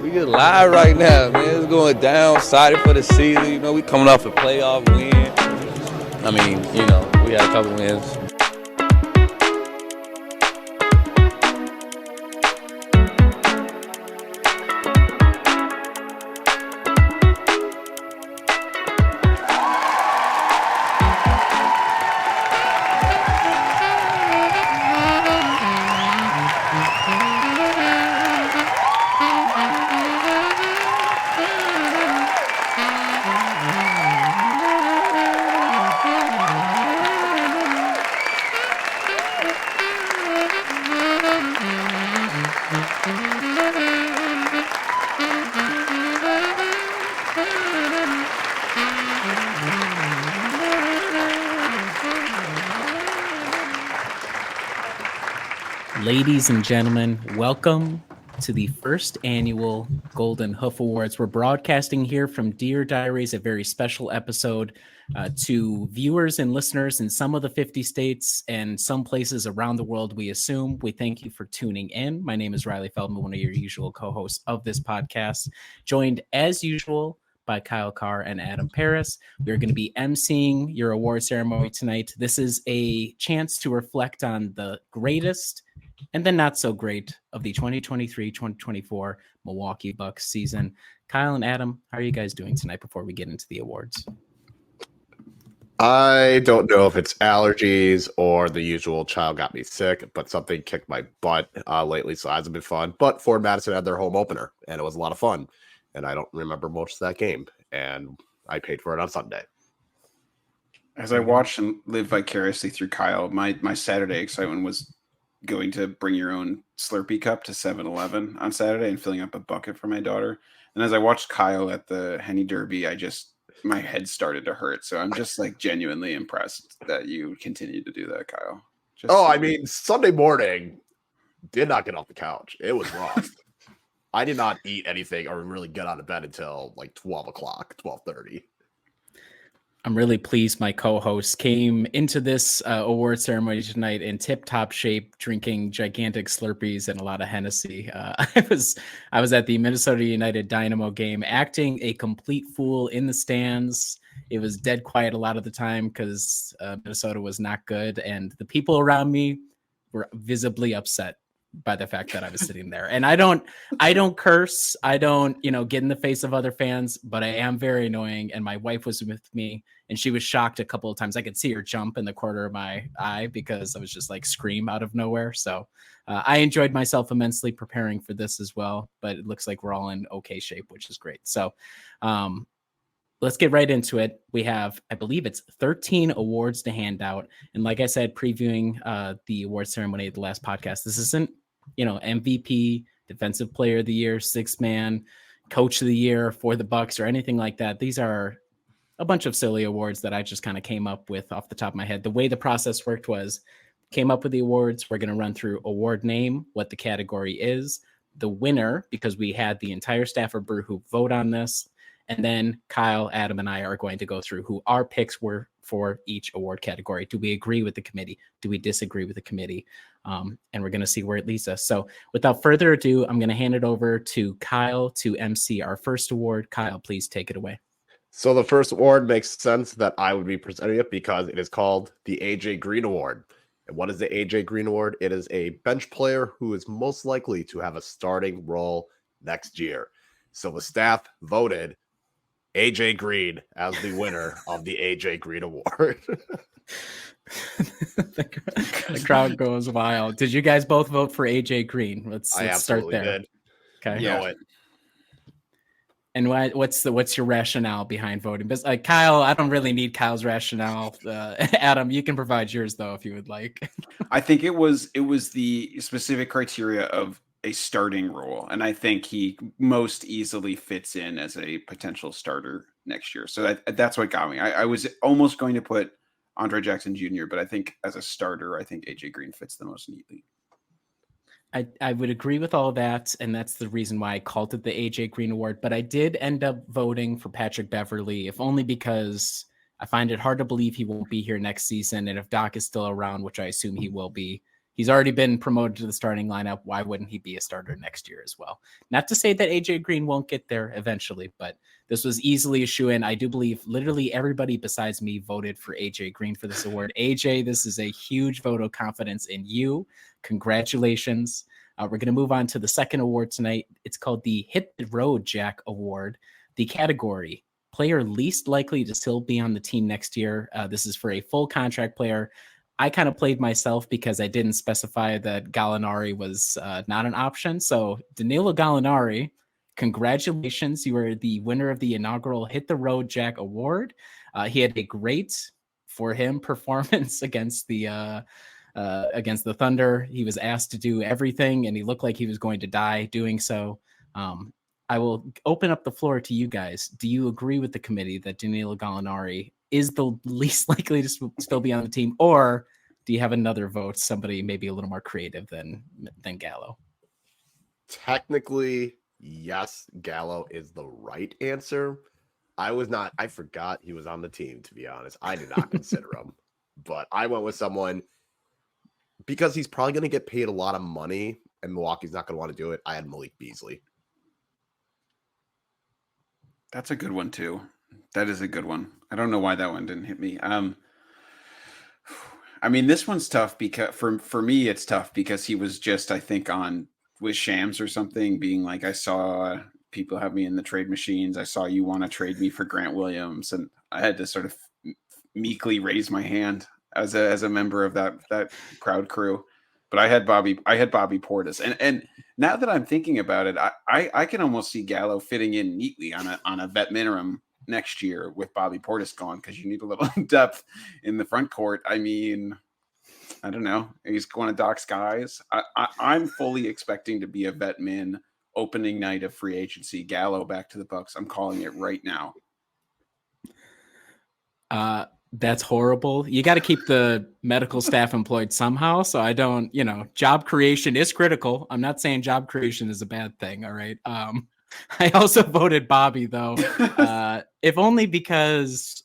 We get live right now, man. It's going down. Excited for the season. You know, we coming off a playoff win. I mean, you know, we had a couple wins. Ladies and gentlemen, welcome to the first annual Golden Hoof Awards. We're broadcasting here from Deer Diaries, a very special episode to viewers and listeners in some of the 50 states and some places around the world, we assume. We thank you for tuning in. My name is Riley Feldman, one of your usual co-hosts of this podcast, joined as usual by Kyle Carr and Adam Paris. We're going to be emceeing your award ceremony tonight. This is a chance to reflect on the greatest and then not so great of the 2023-2024 Milwaukee Bucks season. Kyle and Adam, how are you guys doing tonight before we get into the awards? I don't know if it's allergies or the usual child got me sick, but something kicked my butt lately, so it hasn't been fun. But Ford Madison had their home opener, and it was a lot of fun. And I don't remember most of that game, and I paid for it on Sunday. As I watched and live vicariously through Kyle, my Saturday excitement was going to bring your own Slurpee cup to 7-Eleven on Saturday and filling up a bucket for my daughter. And as I watched Kyle at the Henny Derby, my head started to hurt. So I'm just like genuinely impressed that you continue to do that, Kyle. Sunday morning did not get off the couch. It was rough. I did not eat anything or really get out of bed until like 12 o'clock, 12:30. I'm really pleased my co-host came into this award ceremony tonight in tip-top shape, drinking gigantic Slurpees and a lot of Hennessy. I was at the Minnesota United Dynamo game, acting a complete fool in the stands. It was dead quiet a lot of the time because Minnesota was not good, and the people around me were visibly upset by the fact that I was sitting there. And I don't curse. I don't, get in the face of other fans, but I am very annoying. And my wife was with me and she was shocked a couple of times. I could see her jump in the corner of my eye because I was just like scream out of nowhere. So I enjoyed myself immensely preparing for this as well, but it looks like we're all in okay shape, which is great. So let's get right into it. We have, I believe it's 13 awards to hand out. And like I said, previewing the award ceremony at the last podcast, this isn't, MVP, Defensive Player of the Year, Sixth Man, Coach of the Year for the Bucks or anything like that. These are a bunch of silly awards that I just kind of came up with off the top of my head. The way the process worked was came up with the awards. We're going to run through award name, what the category is, the winner, because we had the entire staff of Brew Hoop vote on this. And then Kyle, Adam, and I are going to go through who our picks were for each award category. Do we agree with the committee? Do we disagree with the committee? And we're going to see where it leads us. So without further ado, I'm going to hand it over to Kyle to MC our first award. Kyle, please take it away. So the first award makes sense that I would be presenting it because it is called the AJ Green Award. And what is the AJ Green Award? It is a bench player who is most likely to have a starting role next year. So the staff voted AJ Green as the winner of the AJ Green Award. The crowd goes wild. Did you guys both vote for AJ Green? Let's start there. Did. Okay. You know it. And what's your rationale behind voting? Because Kyle, I don't really need Kyle's rationale. Adam, you can provide yours though if you would like. I think it was the specific criteria of a starting role, and I think he most easily fits in as a potential starter next year. So that's what got me. I was almost going to put Andre Jackson Jr., but I think as a starter, I think AJ Green fits the most neatly. I would agree with all of that, and that's the reason why I called it the AJ Green Award. But I did end up voting for Patrick Beverley, if only because I find it hard to believe he won't be here next season. And if Doc is still around, which I assume he will be, He's already been promoted to the starting lineup. Why wouldn't he be a starter next year as well? Not to say that AJ Green won't get there eventually, but this was easily a shoe-in. I do believe literally everybody besides me voted for AJ Green for this award. AJ, this is a huge vote of confidence in you. Congratulations. We're going to move on to the second award tonight. It's called the Hit the Road Jack Award. The category, player least likely to still be on the team next year. This is for a full contract player. I kind of played myself because I didn't specify that Gallinari was not an option. So Danilo Gallinari, congratulations. You are the winner of the inaugural Hit the Road Jack Award. He had a great, for him, performance against the Thunder. He was asked to do everything, and he looked like he was going to die doing so. I will open up the floor to you guys. Do you agree with the committee that Danilo Gallinari is the least likely to still be on the team, or do you have another vote, somebody maybe a little more creative than Gallo? Technically, yes, Gallo is the right answer. I forgot he was on the team, to be honest. I did not consider him, but I went with someone because he's probably going to get paid a lot of money and Milwaukee's not going to want to do it. I had Malik Beasley. That's a good one too. That is a good one. I don't know why that one didn't hit me. I mean, this one's tough because for me, it's tough because he was just, I think, on with Shams or something, being like, I saw people have me in the trade machines. I saw you want to trade me for Grant Williams, and I had to sort of meekly raise my hand as a member of that crowd crew. But I had Bobby Portis, and now that I'm thinking about it, I can almost see Gallo fitting in neatly on a vet minimum next year with Bobby Portis gone, because you need a little depth in the front court. I mean, I don't know. He's going to Doc's guys. I'm fully expecting to be a vet min opening night of free agency. Gallo back to the Bucks. I'm calling it right now. That's horrible. You got to keep the medical staff employed somehow. So I don't, job creation is critical. I'm not saying job creation is a bad thing. All right. I also voted Bobby though, if only because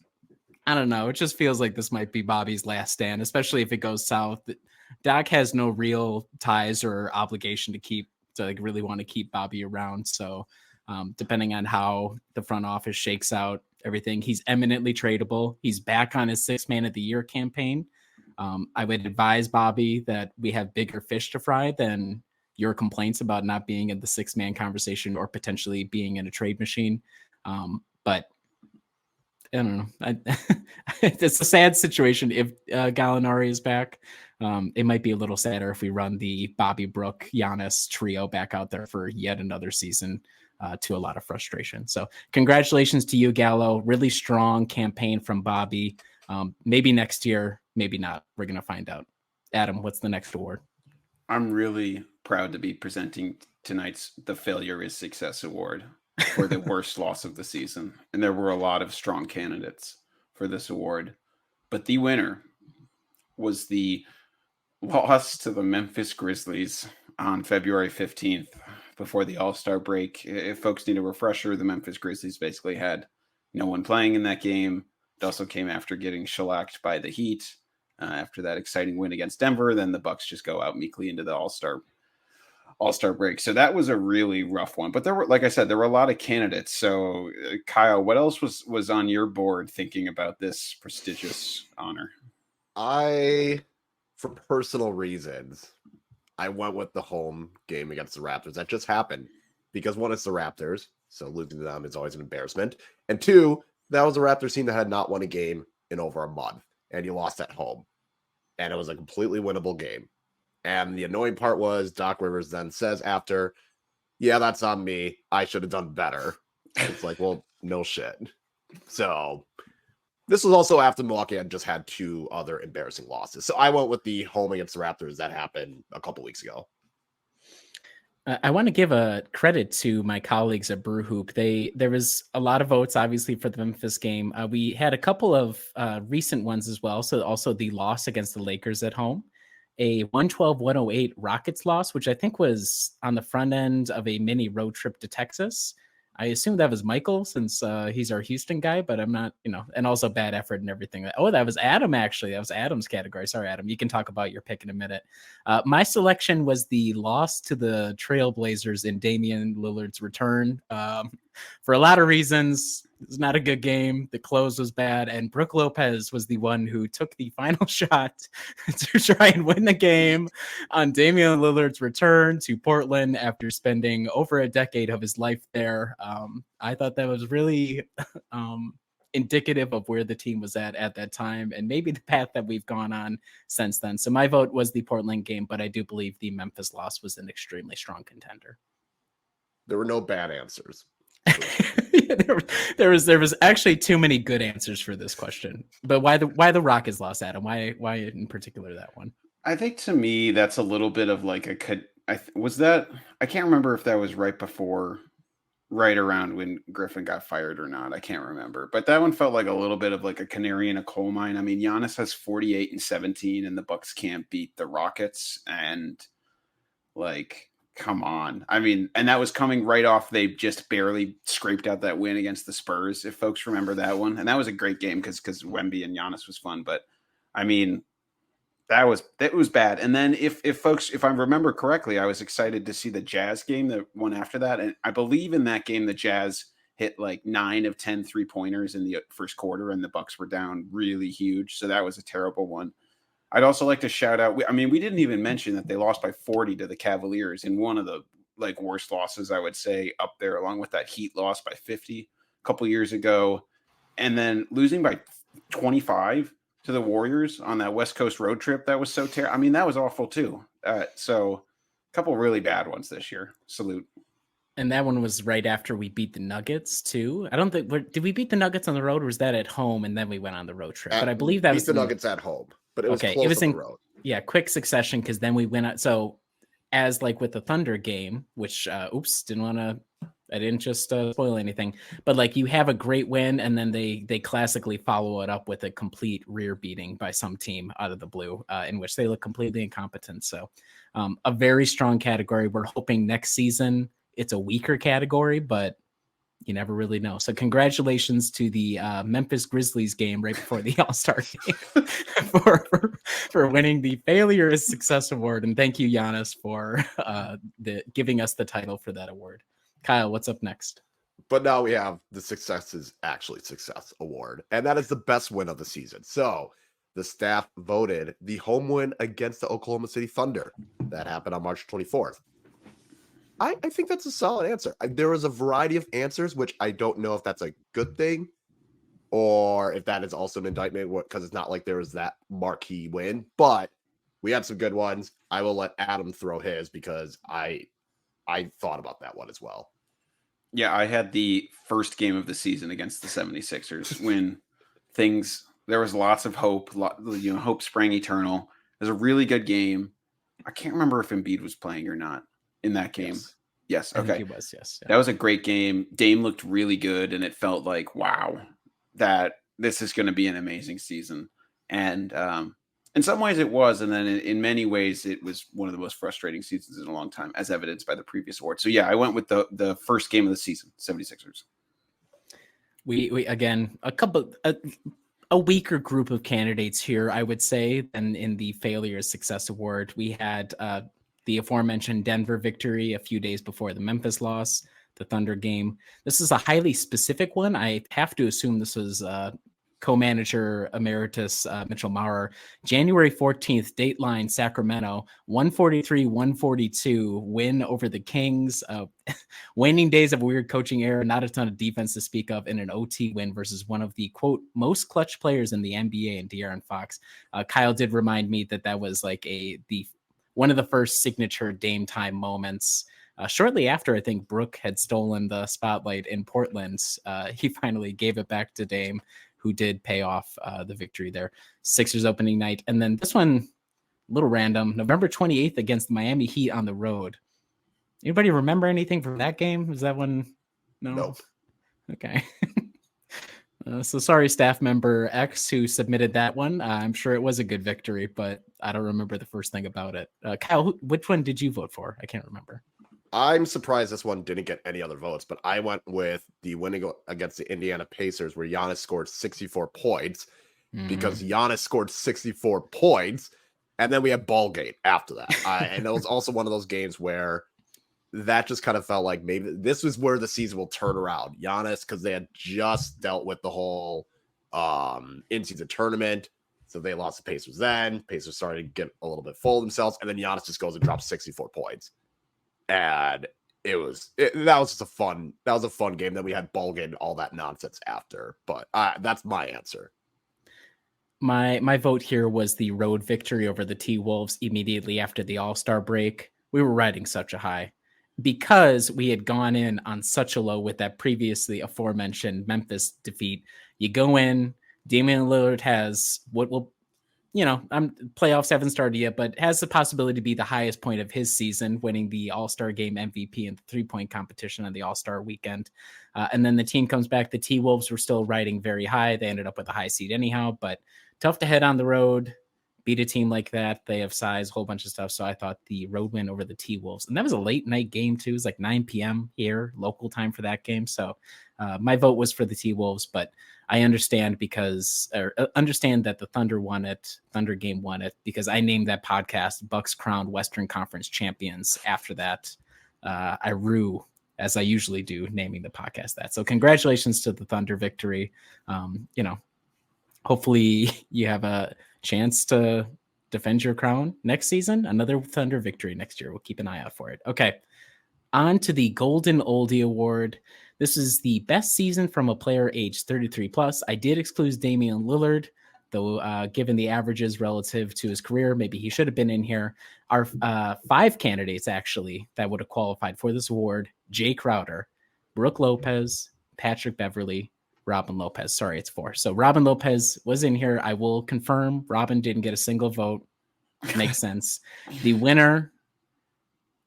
I don't know. It just feels like this might be Bobby's last stand, especially if it goes south. Doc has no real ties or obligation to really want to keep Bobby around. So depending on how the front office shakes out everything, he's eminently tradable. He's back on his 6th man of the year campaign. I would advise Bobby that we have bigger fish to fry than your complaints about not being in the 6th man conversation or potentially being in a trade machine. But I don't know. It's a sad situation if Gallinari is back. It might be a little sadder if we run the Bobby Brook Giannis trio back out there for yet another season, to a lot of frustration. So congratulations to you, Gallo. Really strong campaign from Bobby. Maybe next year, maybe not. We're going to find out. Adam, what's the next award? I'm really proud to be presenting tonight's The Failure is Success Award for the worst loss of the season. And there were a lot of strong candidates for this award. But the winner was the loss to the Memphis Grizzlies on February 15th before the All-Star break. If folks need a refresher, the Memphis Grizzlies basically had no one playing in that game. It also came after getting shellacked by the Heat after that exciting win against Denver. Then the Bucks just go out meekly into the All-Star break. So that was a really rough one. But there were, like I said, there were a lot of candidates. So Kyle, what else was on your board thinking about this prestigious honor? For personal reasons, I went with the home game against the Raptors. That just happened because one, it's the Raptors, so losing to them is always an embarrassment. And two, that was a Raptors team that had not won a game in over a month, and you lost at home. And it was a completely winnable game. And the annoying part was Doc Rivers then says after, yeah, that's on me. I should have done better. It's like, well, no shit. So this was also after Milwaukee had just had 2 other embarrassing losses. So I went with the home against the Raptors that happened a couple weeks ago. I want to give a credit to my colleagues at Brew Hoop. There was a lot of votes, obviously, for the Memphis game. We had a couple of recent ones as well. So also the loss against the Lakers at home, a 112-108 Rockets loss, which I think was on the front end of a mini road trip to Texas. I assume that was Michael since he's our Houston guy, but I'm not, and also bad effort and everything. Oh, that was Adam, actually. That was Adam's category. Sorry, Adam. You can talk about your pick in a minute. My selection was the loss to the Trailblazers in Damian Lillard's return. For a lot of reasons, it's not a good game. The close was bad, and Brooke Lopez was the one who took the final shot to try and win the game on Damian Lillard's return to Portland after spending over a decade of his life there. I thought that was really indicative of where the team was at that time, and maybe the path that we've gone on since then. So my vote was the Portland game, but I do believe the Memphis loss was an extremely strong contender. There were no bad answers. Yeah, there was actually too many good answers for this question. But why the Rockets lost, Adam? Why in particular that one? I think to me that's a little bit of like I can't remember if that was right around when Griffin got fired or not. I can't remember, but that one felt like a little bit of like a canary in a coal mine. I mean, Giannis has 48 and 17, and the Bucks can't beat the Rockets, and like, come on. I mean, and that was coming right off. They just barely scraped out that win against the Spurs, if folks remember that one. And that was a great game because Wemby and Giannis was fun. But I mean, that was bad. And then if I remember correctly, I was excited to see the Jazz game, the one after that. And I believe in that game, the Jazz hit like 9 of 10 3-pointers in the first quarter, and the Bucks were down really huge. So that was a terrible one. I'd also like to shout out, we didn't even mention that they lost by 40 to the Cavaliers in one of the like worst losses, I would say, up there, along with that Heat loss by 50 a couple years ago. And then losing by 25 to the Warriors on that West Coast road trip. That was so terrible. I mean, that was awful too. So a couple really bad ones this year. Salute. And that one was right after we beat the Nuggets too. I don't think, did we beat the Nuggets on the road, or was that at home and then we went on the road trip? But I believe that was the Nuggets at home. But it was okay. Close It was on in the road. Yeah, quick succession, because then we went out. So as like with the Thunder game, which I didn't just spoil anything, but like you have a great win and then they classically follow it up with a complete rear beating by some team out of the blue, in which they look completely incompetent. So a very strong category. We're hoping next season it's a weaker category, but you never really know. So congratulations to the Memphis Grizzlies game right before the All-Star game for winning the Failure is Success Award. And thank you, Giannis, for giving us the title for that award. Kyle, what's up next? But now we have the Success is Actually Success Award, and that is the best win of the season. So the staff voted the home win against the Oklahoma City Thunder. That happened on March 24th. I think that's a solid answer. There was a variety of answers, which I don't know if that's a good thing or if that is also an indictment, because it's not like there was that marquee win. But we had some good ones. I will let Adam throw his because I thought about that one as well. Yeah, I had the first game of the season against the 76ers when there was lots of hope. Hope sprang eternal. It was a really good game. I can't remember if Embiid was playing or not in that game. Yes. Okay. I think he was, yes. Yeah. That was a great game. Dame looked really good, and it felt like, wow, that this is going to be an amazing season. And in some ways it was, and then in many ways it was one of the most frustrating seasons in a long time, as evidenced by the previous award. So yeah, I went with the first game of the season, 76ers. We again, a weaker group of candidates here, I would say, than in the Failure Success Award. We had the aforementioned Denver victory a few days before the Memphis loss, the Thunder game. This is a highly specific one. I have to assume this was co-manager emeritus Mitchell Maurer. January 14th, Dateline, Sacramento, 143-142 win over the Kings. Waning days of a weird coaching era, not a ton of defense to speak of, in an OT win versus one of the, quote, most clutch players in the NBA and De'Aaron Fox. Kyle did remind me that was like one of the first signature Dame time moments. Shortly after, I think Brooke had stolen the spotlight in Portland. He finally gave it back to Dame, who did pay off the victory there. Sixers opening night. And then this one, a little random, November 28th against the Miami Heat on the road. Anybody remember anything from that game? Was that one? No. Nope. Okay. So sorry, staff member X who submitted that one. I'm sure it was a good victory, but I don't remember the first thing about it. Kyle, which one did you vote for? I can't remember. I'm surprised this one didn't get any other votes, but I went with the winning against the Indiana Pacers, where Giannis scored 64 points, because Giannis scored 64 points, and then we had Ballgate after that. And it was also one of those games where that just kind of felt like maybe this was where the season will turn around. Giannis, because they had just dealt with the whole in-season tournament, so they lost the Pacers then. Pacers started to get a little bit full of themselves, and then Giannis just goes and drops 64 points. And that was just a fun game. Then we had Ballgate and all that nonsense after. But that's my answer. My vote here was the road victory over the T-Wolves immediately after the All-Star break. We were riding such a high because we had gone in on such a low with that previously aforementioned Memphis defeat. You go in, Damian Lillard has what will, playoffs haven't started yet, but has the possibility to be the highest point of his season, winning the All-Star game MVP and the 3-point competition on the All-Star weekend. And then the team comes back. The T-Wolves were still riding very high. They ended up with a high seed anyhow, but tough to head on the road, beat a team like that. They have size, a whole bunch of stuff. So I thought the road win over the T-Wolves. And that was a late night game too. It was like 9 p.m. here, local time for that game. So my vote was for the T-Wolves, but I understand that the Thunder game won it, because I named that podcast Bucks Crowned Western Conference Champions after that. I rue, as I usually do, naming the podcast that. So congratulations to the Thunder victory. Hopefully you have a chance to defend your crown next season. Another Thunder victory next year. We'll keep an eye out for it. Okay. On to the Golden Oldie Award. This is the best season from a player aged 33 plus. I did exclude Damian Lillard, though given the averages relative to his career, maybe he should have been in here. Our 5 candidates, actually, that would have qualified for this award: Jay Crowder, Brooke Lopez, Patrick Beverly, Robin Lopez. Sorry, it's 4. So Robin Lopez was in here. I will confirm Robin didn't get a single vote. Makes sense. The winner,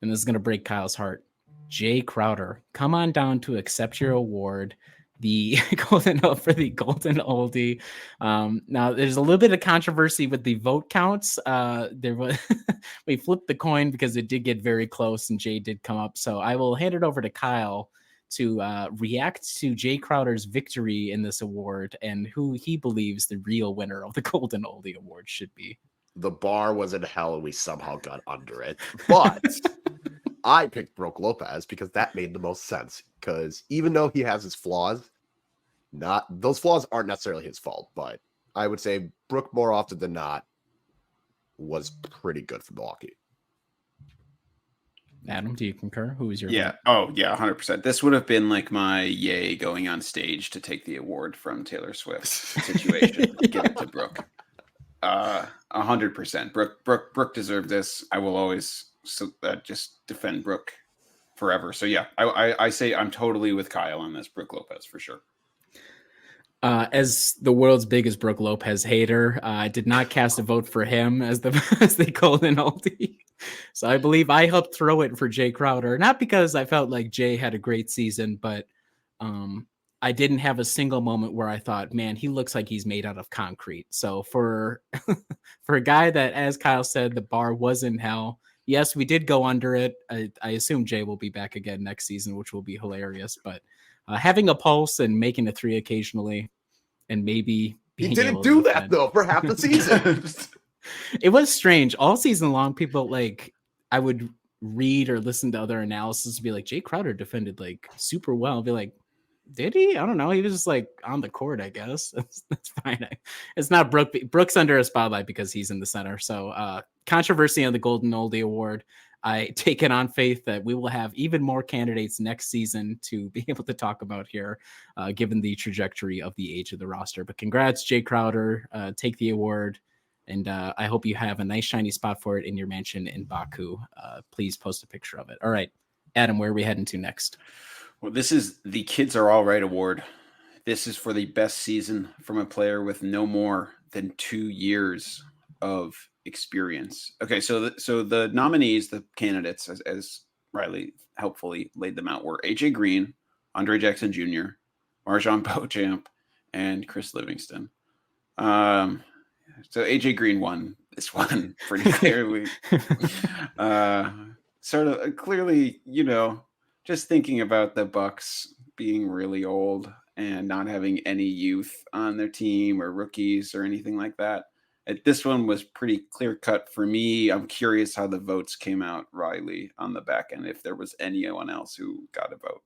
and this is going to break Kyle's heart, Jay Crowder. Come on down to accept your award, the Golden Oldie. Now, there's a little bit of controversy with the vote counts. We flipped the coin because it did get very close, and Jay did come up. So I will hand it over to Kyle to react to Jay Crowder's victory in this award and who he believes the real winner of the Golden Oldie Award should be. The bar was in hell and we somehow got under it. But I picked Brooke Lopez because that made the most sense. Because even though he has his flaws, those flaws aren't necessarily his fault. But I would say Brooke, more often than not, was pretty good for Milwaukee. Adam, do you concur? Who is your vote? Oh, yeah, 100%. This would have been like my yay going on stage to take the award from Taylor Swift situation. Give it to Brooke. 100%. Brooke deserved this. I will always just defend Brooke forever. So yeah, I say I'm totally with Kyle on this. Brooke Lopez for sure. As the world's biggest Brooke Lopez hater, I did not cast a vote for him as the Golden Oldie. So I believe I helped throw it for Jay Crowder, not because I felt like Jay had a great season, but I didn't have a single moment where I thought, man, he looks like he's made out of concrete. So for a guy that, as Kyle said, the bar was in hell. Yes, we did go under it. I assume Jay will be back again next season, which will be hilarious. But having a pulse and making a 3 occasionally, and maybe he didn't do that though for half the season. It was strange all season long. People I would read or listen to other analysis to be like, Jay Crowder defended like super well. I'll be like, did he? I don't know. He was just like on the court, I guess. That's fine. It's not Brooke. Brooke's under a spotlight because he's in the center. So controversy on the Golden Oldie Award. I take it on faith that we will have even more candidates next season to be able to talk about here, given the trajectory of the age of the roster. But congrats, Jay Crowder. Take the award. And I hope you have a nice shiny spot for it in your mansion in Baku. Please post a picture of it. All right, Adam, where are we heading to next? Well, this is the Kids Are All Right Award. This is for the best season from a player with no more than 2 years of experience. Okay, so the nominees, the candidates, as Riley helpfully laid them out, were AJ Green, Andre Jackson Jr., Marjon Beauchamp, and Chris Livingston. So AJ Green won this one pretty clearly. sort of clearly, just thinking about the Bucks being really old and not having any youth on their team or rookies or anything like that. This one was pretty clear cut for me. I'm curious how the votes came out, Riley, on the back end, if there was anyone else who got a vote.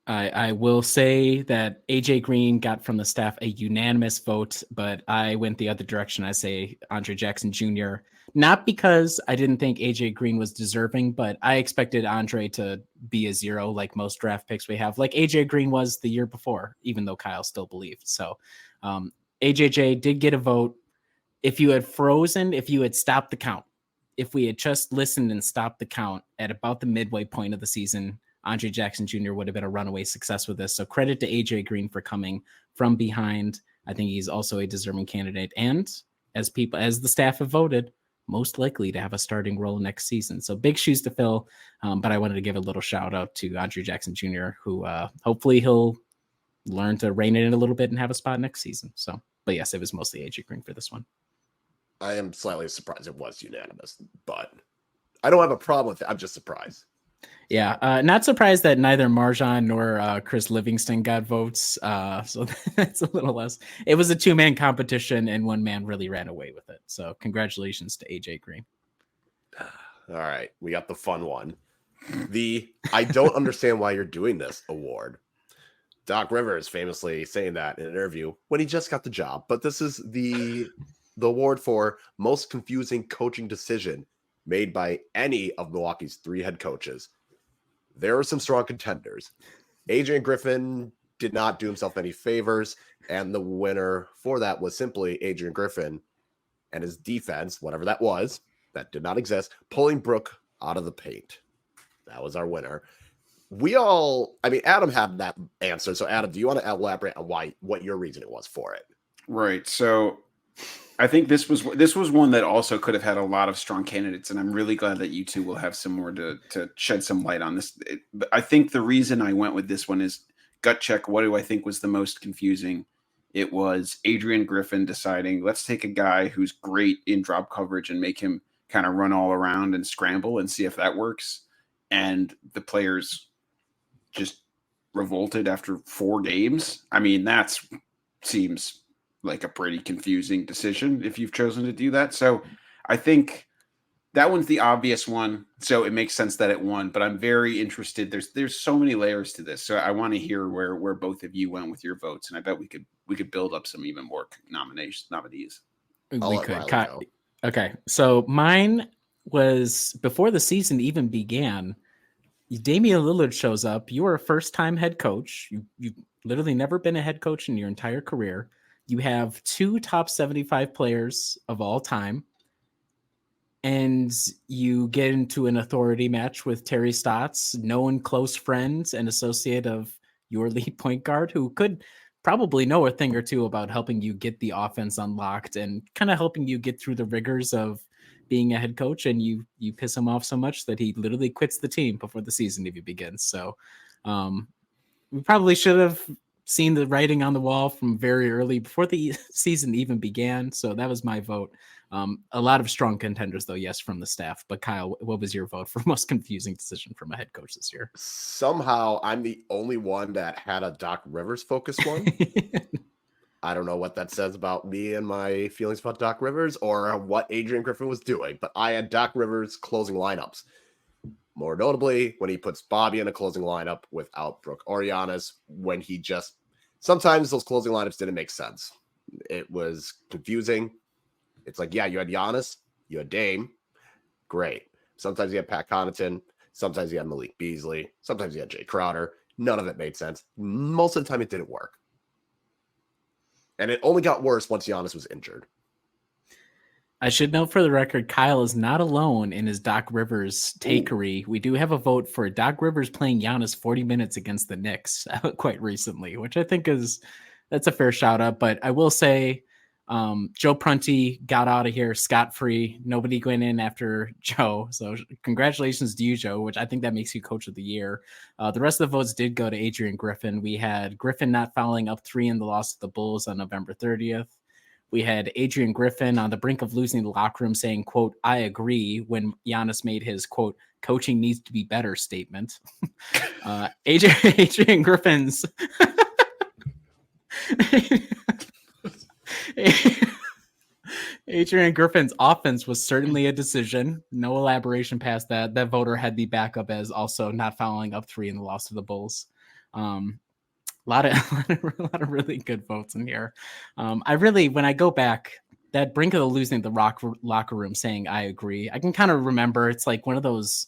I will say that AJ Green got from the staff a unanimous vote, but I went the other direction. I say Andre Jackson Jr. Not because I didn't think AJ Green was deserving, but I expected Andre to be a 0 like most draft picks we have, like AJ Green was the year before, even though Kyle still believed. So AJJ did get a vote. If you had frozen, if you had stopped the count, if we had just listened and stopped the count at about the midway point of the season, Andre Jackson Jr. would have been a runaway success with this. So credit to AJ Green for coming from behind. I think he's also a deserving candidate. And as the staff have voted, most likely to have a starting role next season. So big shoes to fill. But I wanted to give a little shout out to Andre Jackson Jr., who hopefully he'll learn to rein it in a little bit and have a spot next season. So, but yes, it was mostly AJ Green for this one. I am slightly surprised it was unanimous, but I don't have a problem with it. I'm just surprised. Yeah, not surprised that neither Marjan nor Chris Livingston got votes. So that's a little less. It was a 2-man competition, and one man really ran away with it. So congratulations to AJ Green. All right, we got the fun one. The I don't understand why you're doing this award. Doc Rivers famously saying that in an interview when he just got the job. But this is the award for most confusing coaching decision made by any of Milwaukee's 3 head coaches. There are some strong contenders. Adrian Griffin did not do himself any favors, and the winner for that was simply Adrian Griffin and his defense, whatever that was, that did not exist, pulling Brooke out of the paint. That was our winner. Adam had that answer. So Adam, do you want to elaborate on what your reasoning was for it? Right. So I think this was one that also could have had a lot of strong candidates, and I'm really glad that you two will have some more to shed some light on this. I think the reason I went with this one is gut check. What do I think was the most confusing? It was Adrian Griffin deciding, let's take a guy who's great in drop coverage and make him kind of run all around and scramble and see if that works. And the players just revolted after 4 games. I mean, that seems like a pretty confusing decision if you've chosen to do that. So I think that one's the obvious one. So it makes sense that it won, but I'm very interested. There's so many layers to this. So I want to hear where both of you went with your votes. And I bet we could build up some even more nominees. We could. Okay. So mine was before the season even began. Damian Lillard shows up. You are a first-time head coach. You've literally never been a head coach in your entire career. You have 2 top 75 players of all time, and you get into an authority match with Terry Stotts, known close friend and associate of your lead point guard, who could probably know a thing or two about helping you get the offense unlocked and kind of helping you get through the rigors of being a head coach, and you piss him off so much that he literally quits the team before the season even begins. So we probably should have seen the writing on the wall from very early before the season even began. So that was my vote. A lot of strong contenders though. Yes. From the staff, but Kyle, what was your vote for most confusing decision from a head coach this year? Somehow I'm the only one that had a Doc Rivers focused one. I don't know what that says about me and my feelings about Doc Rivers or what Adrian Griffin was doing, but I had Doc Rivers closing lineups. More notably, when he puts Bobby in a closing lineup without Brooke or Giannis, when he just sometimes those closing lineups didn't make sense. It was confusing. It's like, yeah, you had Giannis, you had Dame, great. Sometimes you had Pat Connaughton, sometimes you had Malik Beasley, sometimes you had Jay Crowder. None of it made sense. Most of the time, it didn't work. And it only got worse once Giannis was injured. I should note for the record, Kyle is not alone in his Doc Rivers takery. We do have a vote for Doc Rivers playing Giannis 40 minutes against the Knicks quite recently, which I think that's a fair shout out. But I will say Joe Prunty got out of here scot-free. Nobody went in after Joe. So congratulations to you, Joe, which I think that makes you coach of the year. The rest of the votes did go to Adrian Griffin. We had Griffin not fouling up 3 in the loss to the Bulls on November 30th. We had Adrian Griffin on the brink of losing the locker room saying, quote, "I agree," when Giannis made his, quote, "coaching needs to be better" statement. Adrian Griffin's Adrian Griffin's offense was certainly a decision. No elaboration past that. That voter had the backup as also not following up 3 in the loss to the Bulls. A lot of really good votes in here. When I go back, that brink of the losing the locker room saying "I agree," I can kind of remember. It's like one of those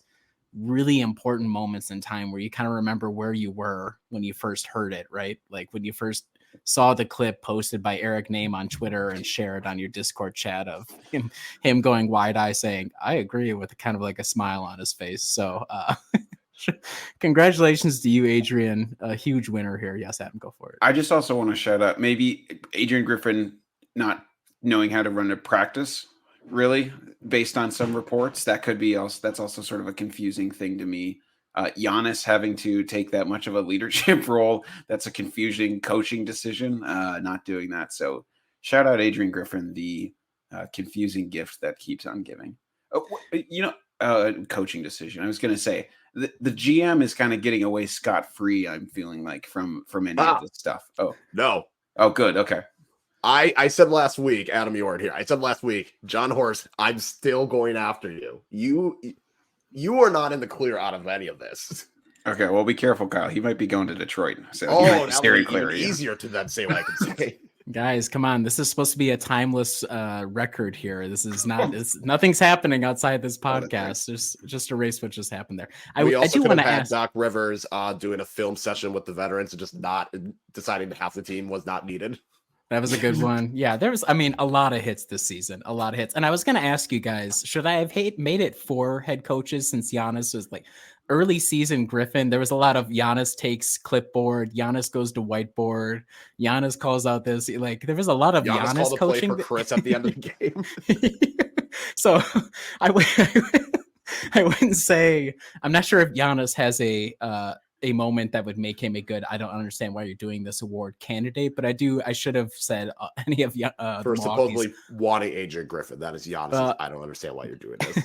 really important moments in time where you kind of remember where you were when you first heard it, right? Like when you first saw the clip posted by Eric Name on Twitter and shared on your Discord chat of him going wide eye saying "I agree" with kind of like a smile on his face. So congratulations to you, Adrian. A huge winner here. Yes, Adam, go for it. I just also want to shout out maybe Adrian Griffin not knowing how to run a practice, really, based on some reports. That could be also, that's also sort of a confusing thing to me. Giannis having to take that much of a leadership role, that's a confusing coaching decision, not doing that. So shout out Adrian Griffin, the confusing gift that keeps on giving. Coaching decision. I was going to say, the GM is kind of getting away scot-free, I'm feeling like, from any of this stuff. Oh, no. Oh, good. Okay. I said last week, Adam, you weren't here. I said last week, John Horst, I'm still going after you. You are not in the clear out of any of this. Okay, well, be careful, Kyle. He might be going to Detroit. So that would be even easier to then say what I can say. Guys, come on. This is supposed to be a timeless record here. This is not, nothing's happening outside this podcast. Just erase what just happened there. I do want to ask Doc Rivers doing a film session with the veterans and just not deciding that half the team was not needed. That was a good one. Yeah, there was, a lot of hits this season, a lot of hits. And I was going to ask you guys, should I have made it 4 head coaches since Giannis was like early season Griffin? There was a lot of Giannis takes clipboard, Giannis goes to whiteboard, Giannis calls out this. Like there was a lot of Giannis coaching. Play for Chris at the end of the game. So I wouldn't say, I'm not sure if Giannis has a moment that would make him a good, I don't understand why you're doing this award candidate, but I should have said any of for supposedly wanting Adrian Griffin. That is Giannis. I don't understand why you're doing this.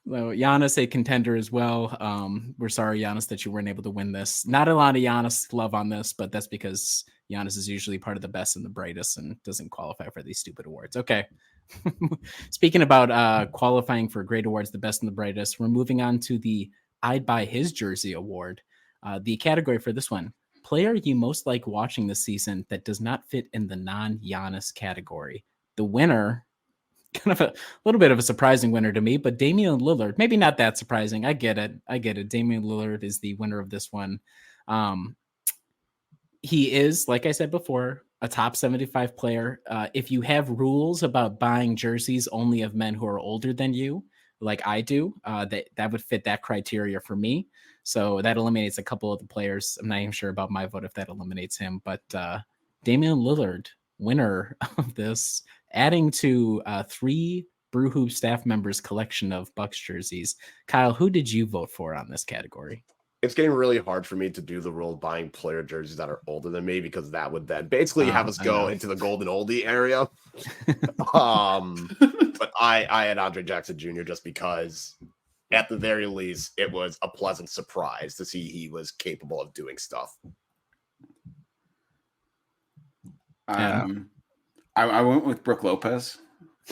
Well, Giannis, a contender as well. We're sorry, Giannis, that you weren't able to win this. Not a lot of Giannis love on this, but that's because Giannis is usually part of the best and the brightest and doesn't qualify for these stupid awards. Okay. Speaking about qualifying for great awards, the best and the brightest, we're moving on to the I'd Buy His Jersey award. The category for this one, player you most like watching this season that does not fit in the non-Giannis category. The winner, kind of a little bit of a surprising winner to me, but Damian Lillard, maybe not that surprising. I get it. Damian Lillard is the winner of this one. He is, like I said before, a top 75 player. If you have rules about buying jerseys only of men who are older than you, like I do, that would fit that criteria for me. So that eliminates a couple of the players. I'm not even sure about my vote if that eliminates him, but Damian Lillard, winner of this, adding to 3 Brew Hoop staff members' collection of Bucks jerseys. Kyle, who did you vote for on this category? It's getting really hard for me to do the rule of buying player jerseys that are older than me, because that would then basically have us go into the golden oldie area. But I had Andre Jackson Jr. just because at the very least, it was a pleasant surprise to see he was capable of doing stuff. I went with Brook Lopez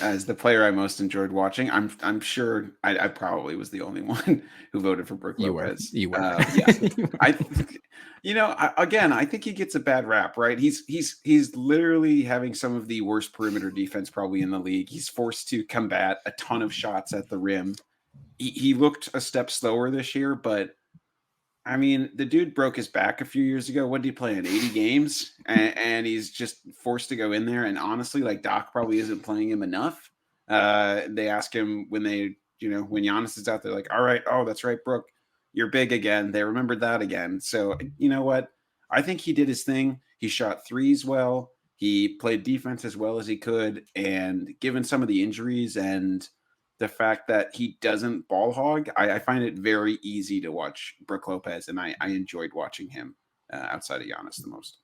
as the player I most enjoyed watching. I'm sure I probably was the only one who voted for Brook Lopez. You were. Yeah. I think he gets a bad rap, right? He's literally having some of the worst perimeter defense probably in the league. He's forced to combat a ton of shots at the rim. He looked a step slower this year, but I mean, the dude broke his back a few years ago. What did he play in 80 games? And he's just forced to go in there. And honestly, like Doc probably isn't playing him enough. They ask him when when Giannis is out there, like, all right, oh, that's right, Brooke, you're big again. They remembered that again. So you know what? I think he did his thing. He shot threes well. He played defense as well as he could. And given some of the injuries and the fact that he doesn't ball hog, I find it very easy to watch Brook Lopez, and I enjoyed watching him outside of Giannis the most.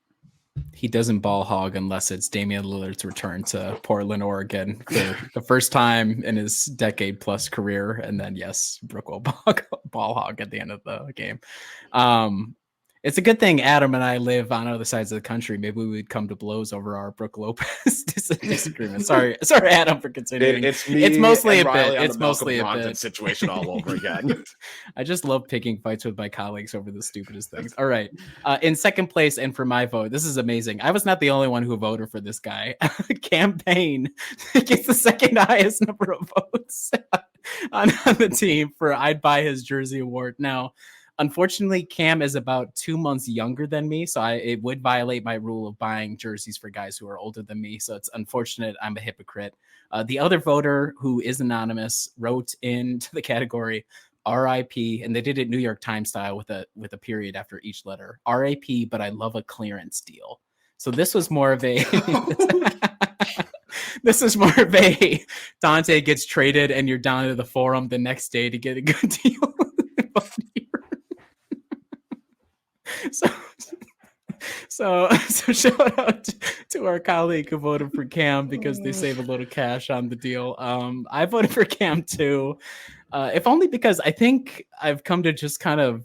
He doesn't ball hog unless it's Damian Lillard's return to Portland, Oregon for the first time in his decade plus career. And then, yes, Brook will ball hog at the end of the game. It's a good thing Adam and I live on other sides of the country. Maybe we would come to blows over our Brook Lopez disagreement. Sorry, Adam, for continuing. It's me. It's mostly a Riley bit. on It's the Malcolm mostly a Brogdon bit. situation all over again. I just love picking fights with my colleagues over the stupidest things. All right. In second place, and for my vote, this is amazing. I was not the only one who voted for this guy. Campaign gets the second highest number of votes on the team for I'd buy his jersey award. Now, unfortunately, Cam is about 2 months younger than me, so it would violate my rule of buying jerseys for guys who are older than me. So it's unfortunate. I'm a hypocrite. The other voter, who is anonymous, wrote into the category RIP, and they did it New York Times style with a period after each letter. RIP, but I love a clearance deal. So this was more of a this is more of a Dante gets traded and you're down to the forum the next day to get a good deal. So shout out to our colleague who voted for Cam because they save a little cash on the deal. I voted for Cam too, if only because I think I've come to just kind of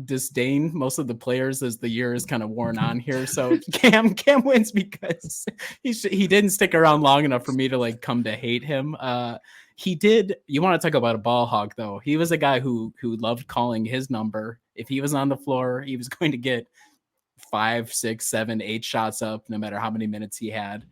disdain most of the players as the year is kind of worn on here. So Cam wins because he didn't stick around long enough for me to like come to hate him. He did. You want to talk about a ball hog though? He was a guy who loved calling his number. If he was on the floor, he was going to get 5, 6, 7, 8 shots up, no matter how many minutes he had.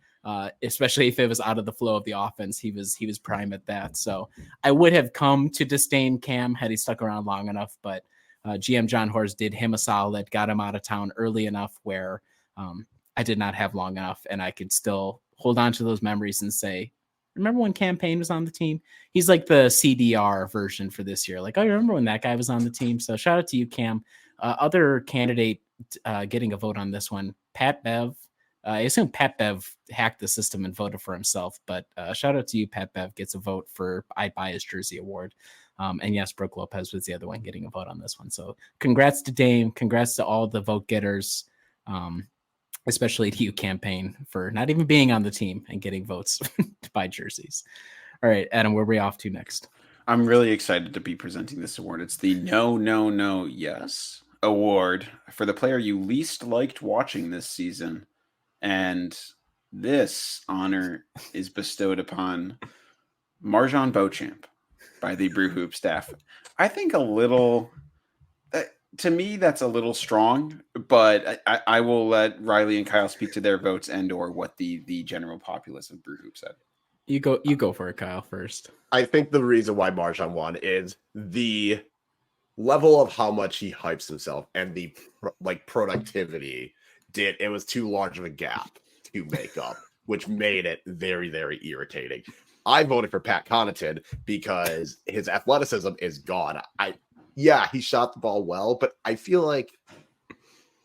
Especially if it was out of the flow of the offense, he was prime at that. So I would have come to disdain Cam had he stuck around long enough, but GM John Horst did him a solid, got him out of town early enough where I did not have long enough, and I could still hold on to those memories and say, remember when Campaign was on the team? He's like the CDR version for this year. Like, oh, you remember when that guy was on the team? So shout out to you, Cam. Other candidate getting a vote on this one, Pat Bev. I assume Pat Bev hacked the system and voted for himself, but shout out to you, Pat Bev gets a vote for I'd buy his jersey award. And yes, Brook Lopez was the other one getting a vote on this one. So congrats to Dame. Congrats to all the vote getters, especially to you, Campaign, for not even being on the team and getting votes to buy jerseys. All right, Adam, where are we off to next? I'm really excited to be presenting this award. It's the No, Yes award for the player you least liked watching this season. And this honor is bestowed upon Marjan Beauchamp by the Brew Hoop staff. I think to me, that's a little strong, but I will let Riley and Kyle speak to their votes and or what the general populace of Brew Hoop said. You go for it, Kyle, first. I think the reason why Marjan won is the level of how much he hypes himself and the productivity it was too large of a gap to make up, which made it very, very irritating. I voted for Pat Connaughton because his athleticism is gone. He shot the ball well, but I feel like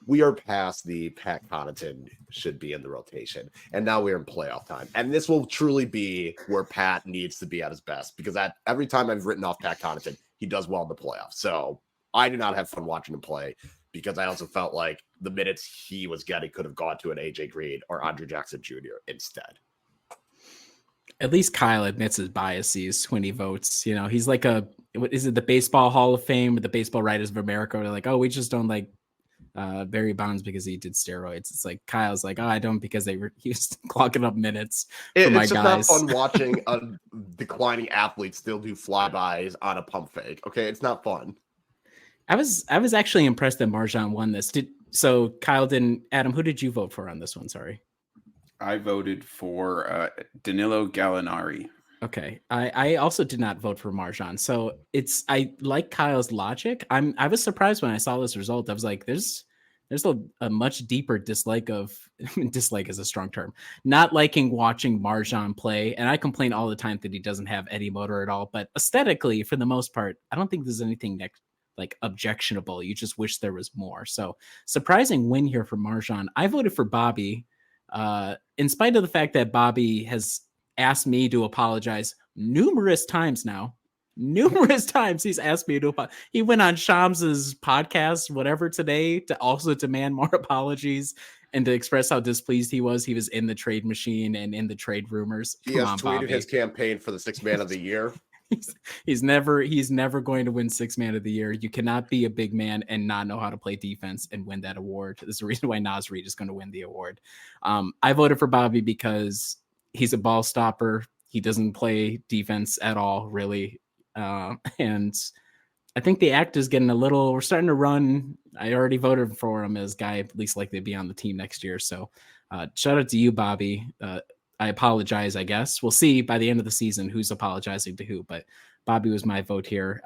we are past the Pat Connaughton should be in the rotation, and now we're in playoff time. And this will truly be where Pat needs to be at his best, because every time I've written off Pat Connaughton, he does well in the playoffs. So I did not have fun watching him play, because I also felt like the minutes he was getting could have gone to an AJ Green or Andre Jackson Jr. instead. At least Kyle admits his biases when he votes. You know, he's like what is it, the Baseball Hall of Fame or the Baseball Writers of America? They're like, oh, we just don't like Barry Bonds because he did steroids. It's like Kyle's like, oh, I don't because he was clogging up minutes for my guys. It's just guys. not fun watching a declining athlete still do flybys on a pump fake. Okay, it's not fun. I was actually impressed that Marjan won this. So Kyle didn't. Adam, who did you vote for on this one? Sorry. I voted for Danilo Gallinari. Okay. I also did not vote for Marjan. So I like Kyle's logic. I was surprised when I saw this result. I was like, there's a much deeper dislike is a strong term. Not liking watching Marjan play. And I complain all the time that he doesn't have any motor at all. But aesthetically, for the most part, I don't think there's anything objectionable. You just wish there was more. So surprising win here for Marjan. I voted for Bobby. In spite of the fact that Bobby has asked me to apologize numerous times now Numerous times he's asked me to. He went on Shams's podcast, whatever, today to also demand more apologies and to express how displeased he was. He was in the trade machine and in the trade rumors. He Come has on, tweeted Bobby. his campaign for the Sixth Man of the Year. He's never going to win Sixth Man of the Year. You cannot be a big man and not know how to play defense and win that award. There's a reason why Naz Reid is going to win the award. I voted for Bobby because he's a ball stopper. He doesn't play defense at all, really. And I think the act is getting we're starting to run. I already voted for him as guy least likely to be on the team next year. So shout out to you, Bobby. I apologize, I guess. We'll see by the end of the season who's apologizing to who, but Bobby was my vote here.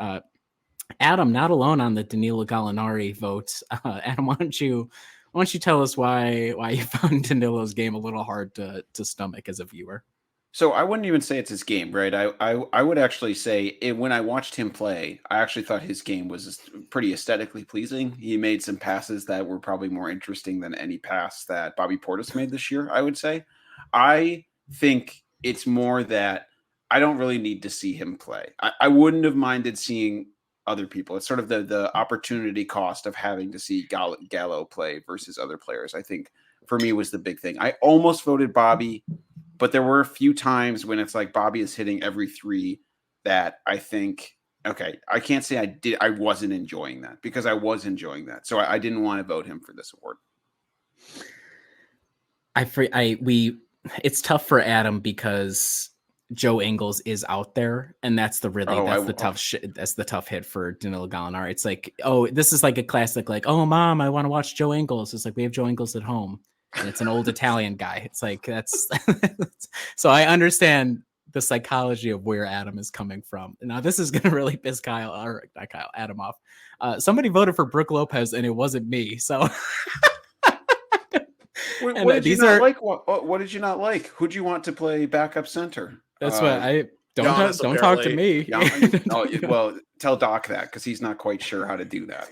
Adam, not alone on the Danilo Gallinari vote. Adam, why don't you tell us why you found Danilo's game a little hard to stomach as a viewer? So I wouldn't even say it's his game, right? I would actually say when I watched him play, I actually thought his game was pretty aesthetically pleasing. He made some passes that were probably more interesting than any pass that Bobby Portis made this year, I would say. I think it's more that I don't really need to see him play. I wouldn't have minded seeing other people. It's sort of the opportunity cost of having to see Gallo play versus other players, I think, for me was the big thing. I almost voted Bobby, but there were a few times when it's like Bobby is hitting every three that I think, okay, I can't say I wasn't enjoying that, because I was enjoying that. So I didn't want to vote him for this award. It's tough for Adam because Joe Ingles is out there, and that's the tough hit for Danilo Gallinari. It's like, oh, this is like a classic, like, oh, mom, I want to watch Joe Ingles. It's like, we have Joe Ingles at home, and it's an old Italian guy. It's like, that's so I understand the psychology of where Adam is coming from. Now, this is going to really piss Adam off. Somebody voted for Brook Lopez, and it wasn't me. So. What did you not like? What did you not like? Who'd you want to play backup center? That's what I don't talk to me. Well, tell Doc that, because he's not quite sure how to do that.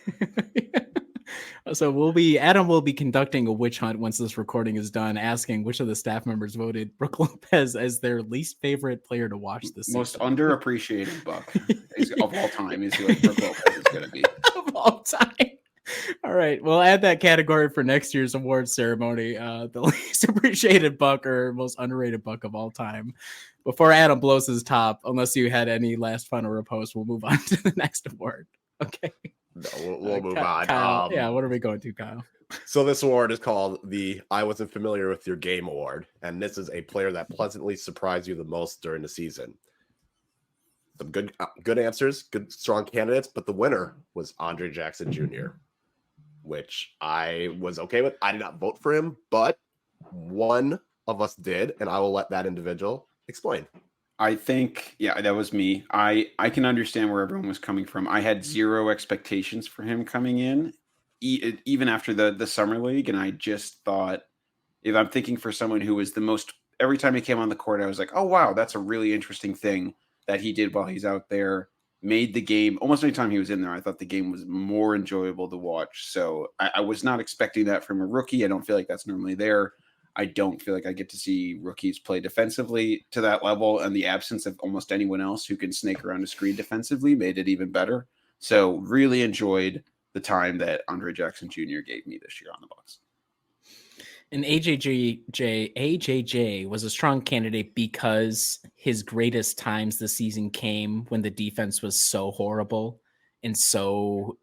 So Adam will be conducting a witch hunt once this recording is done, asking which of the staff members voted Brook Lopez as their least favorite player to watch this most season. Underappreciated Buck of all time is who Brook Lopez is going to be of all time. All right, we'll add that category for next year's awards ceremony. The least appreciated Buck or most underrated Buck of all time. Before Adam blows his top, unless you had any last final riposte, we'll move on to the next award. Okay. No, we'll move on. Kyle, what are we going to, Kyle? So this award is called the I Wasn't Familiar with Your Game Award, and this is a player that pleasantly surprised you the most during the season. Some good answers, good strong candidates, but the winner was Andre Jackson Jr., which I was okay with. I did not vote for him, but one of us did, and I will let that individual explain. I think, that was me. I can understand where everyone was coming from. I had zero expectations for him coming in, even after the summer league, and I just thought, if I'm thinking for someone who was the most, every time he came on the court, I was like, oh, wow, that's a really interesting thing that he did while he's out there. Made the game, almost any time he was in there, I thought the game was more enjoyable to watch. So I was not expecting that from a rookie. I don't feel like that's normally there. I don't feel like I get to see rookies play defensively to that level, and the absence of almost anyone else who can snake around a screen defensively made it even better. So really enjoyed the time that Andre Jackson Jr. gave me this year on the Bucks. And AJJ was a strong candidate because his greatest times this season came when the defense was so horrible and so